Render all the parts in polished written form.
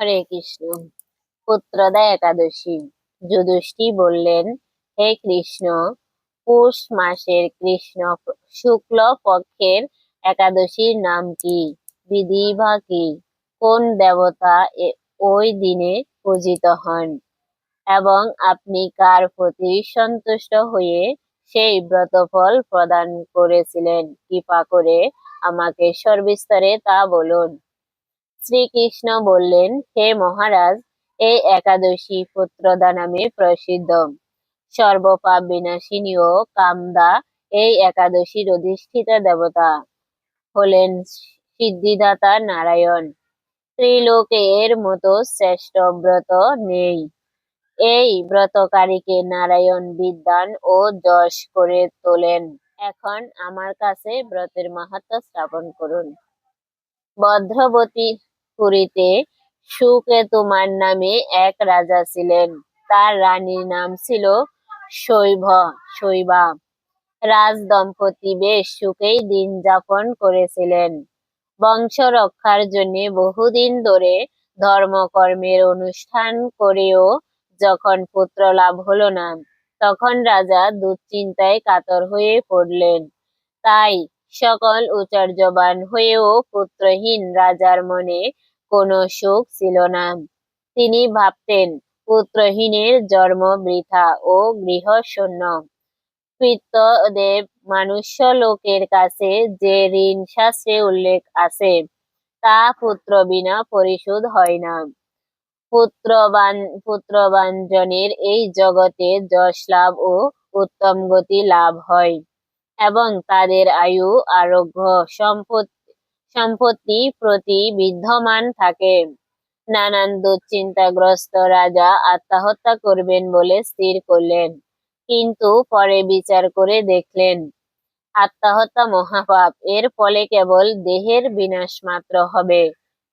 হরে কৃষ্ণ। পুত্রদা একাদশী। যুধিষ্ঠির বললেন, হে কৃষ্ণ, পৌষ মাসের কৃষ্ণ শুক্ল পক্ষের একাদশীর নাম কি? বিধি বা কি? কোন দেবতা ওই দিনে পূজিত হন? এবং আপনি কার প্রতি সন্তুষ্ট হয়ে সেই ব্রতফল প্রদান করেছিলেন? কৃপা করে আমাকে সবিস্তারে তা বলুন। শ্রীকৃষ্ণ বললেন, হে মহারাজ, এই একাদশী পুত্রদা নামে প্রসিদ্ধ। সর্বপাপ বিনাশিনী ও কামদা এই একাদশীর অধিষ্ঠিতা দেবতা হলেন সিদ্ধিদাতা নারায়ণ। ত্রিলোকে এর মতো শ্রেষ্ঠ ব্রত নেই। এই ব্রতকারীকে নারায়ণ বিদ্বান ও যশ করে তোলেন। এখন আমার কাছে ব্রতের মাহাত্ম্য স্থাপন করুন। ভদ্রবতী পুরীতে সুকেতুমার নামে এক রাজা ছিলেন। তার রানীর নাম ছিল শৈবা। রাজ দম্পতি বেশ সুখেই দিন যাপন করেছিলেন। বংশ রক্ষার জন্য বহুদিন ধরে ধর্মকর্মের অনুষ্ঠান করেও যখন পুত্র লাভ হলো না, তখন রাজা দুশ্চিন্তায় কাতর হয়ে পড়লেন। তাই সকল উচার্যবান হয়েও পুত্রহীন রাজার মনে কোনো সুখ ছিল না। তিনি ভাবতেন, পুত্রহীনের জন্ম বৃথা ও গৃহ শূন্য। পিতৃদেব মানুষ্য লোকের কাছে যে ঋণ শাস্ত্রে উল্লেখ আছে, তা পুত্র বিনা পরিশোধ হয় না। পুত্রবাঞ্জনের এই জগতে যশ লাভ ও উত্তম গতি লাভ হয় এবং তাদের আয়ু আরোগ্য সম্পত্তি প্রতি বিদ্যমান থাকে। নানান দুশ্চিন্তাগ্রস্ত রাজা আত্মহত্যা করবেন বলে স্থির করলেন, কিন্তু পরে বিচার করে দেখলেন আত্মহত্যা মহাপাপ। এর ফলে কেবল দেহের বিনাশ মাত্র হবে,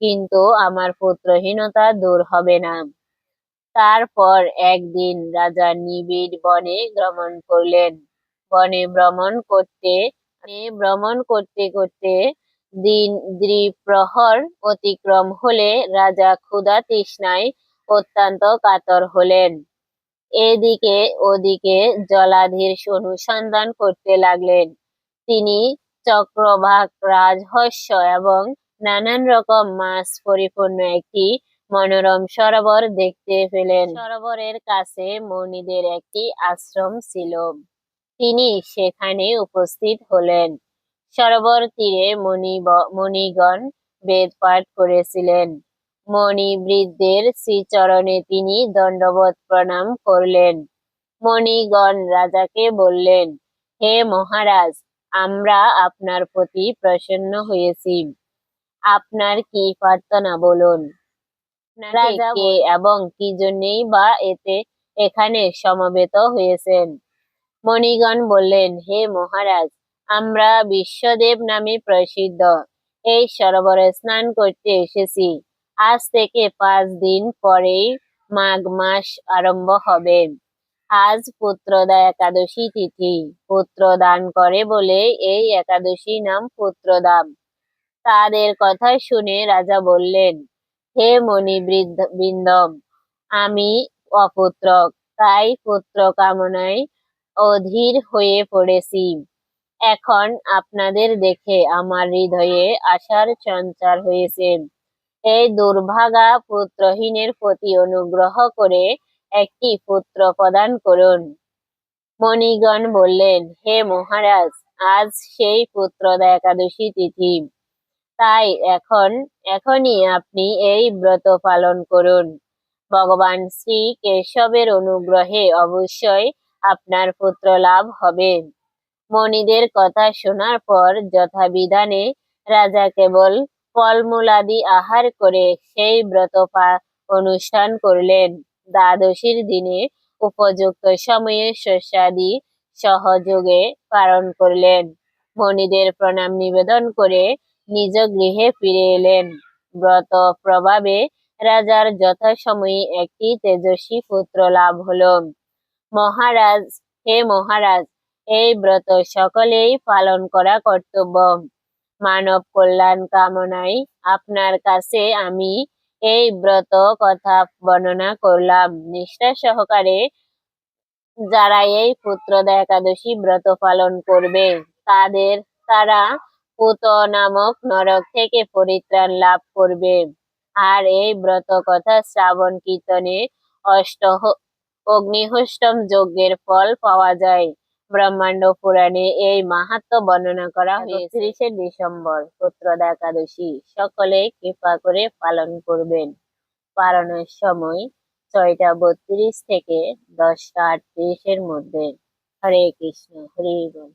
কিন্তু আমার পুত্রহীনতা দূর হবে না। তারপর একদিন রাজা নিবিড় বনে ভ্রমণ করলেন। বনে ভ্রমণ করতে করতে দ্বিপ্রহর অতিক্রম হলে রাজা ক্ষুধা তৃষ্ণায় অত্যন্ত কাতর হলেন। এদিকে ওদিকে জলাধির অনুসন্ধান করতে লাগলেন। তিনি চক্রবাক রাজহস্য এবং নানান রকম মাছ পরিপূর্ণ একটি মনোরম সরোবর দেখতে পেলেন। সরোবরের কাছে মণিদের একটি আশ্রম ছিল। তিনি সেখানে উপস্থিত হলেন। সরোবর তীরে মণিগণ বেদ পাঠ করেছিলেন। মণিবৃদ্ধের শ্রীচরণে তিনি দণ্ডবত প্রণাম করলেন। মণিগণ রাজাকে বললেন, হে মহারাজ, আমরা আপনার প্রতি প্রসন্ন হয়েছি। আপনার কি প্রার্থনা বলুন। রাজা কে এবং কি জন্যই বা এখানে সমবেত হয়েছেন? মণিগণ বললেন, হে মহারাজ, আমরা বিশ্বদেব নামে প্রসিদ্ধ এই সরোবরে স্নান করতে এসেছি। আজ থেকে 5 দিন পরেই মাঘ মাস আরম্ভ হবে। আজ পুত্রদা একাদশী তিথি। পুত্র দান করে বলে এই একাদশী নাম পুত্রদাম। তাদের কথা শুনে রাজা বললেন, হে মণিবৃন্দ, আমি অপুত্রক, তাই পুত্র কামনায় অধীর হয়ে পড়েছি। এখন আপনাদের দেখে আমার হৃদয়ে আশার সঞ্চার হয়েছে। এই দুর্ভাগা পুত্রহীনের প্রতি অনুগ্রহ করে একটি পুত্র প্রদান করুন। মণিগণ বললেন, হে মহারাজ, আজ সেই পুত্রদা একাদশী তিথি। তাই এখনই আপনি এই ব্রত পালন করুন। ভগবান শ্রী কেশবের অনুগ্রহে অবশ্যই আপনার পুত্র লাভ হবে। মণিদের কথা শোনার পর যথাবিধানে রাজা কেবল ফলমূলাদি আহার করে সেই ব্রত অনুষ্ঠান করলেন। দ্বাদশীর দিনে উপযুক্ত সময়ে শস্যাদি সহযোগে পালন করলেন। মণিদের প্রণাম নিবেদন করে নিজ গৃহে ফিরে এলেন। ব্রত প্রভাবে রাজার যথাসময়ে একটি তেজস্বী পুত্র লাভ হলো। মহারাজ, হে মহারাজ, এই ব্রত সকলেই পালন করা কর্তব্য। মানব কল্যাণ কামনায় আপনার কাছে আমি এই ব্রত কথা বর্ণনা করলাম। নিষ্ঠা সহকারে যারা এই পুত্রদা একাদশী ব্রত পালন করবে তারা পুত নামক নরক থেকে পরিত্রাণ লাভ করবে। আর এই ব্রত কথা শ্রাবণ কীর্তনে অগ্নিহোষ্টম যজ্ঞের ফল পাওয়া যায়। ব্রহ্মাণ্ড পুরাণে এই মাহাত্ম্য বর্ণনা করা হয়েছে। 31শে ডিসেম্বর পুত্রদা একাদশী সকলে কৃপা করে পালন করবেন। পালনের সময় 6টা 32 থেকে 10টা 38-এর মধ্যে। হরে কৃষ্ণ, হরি বল।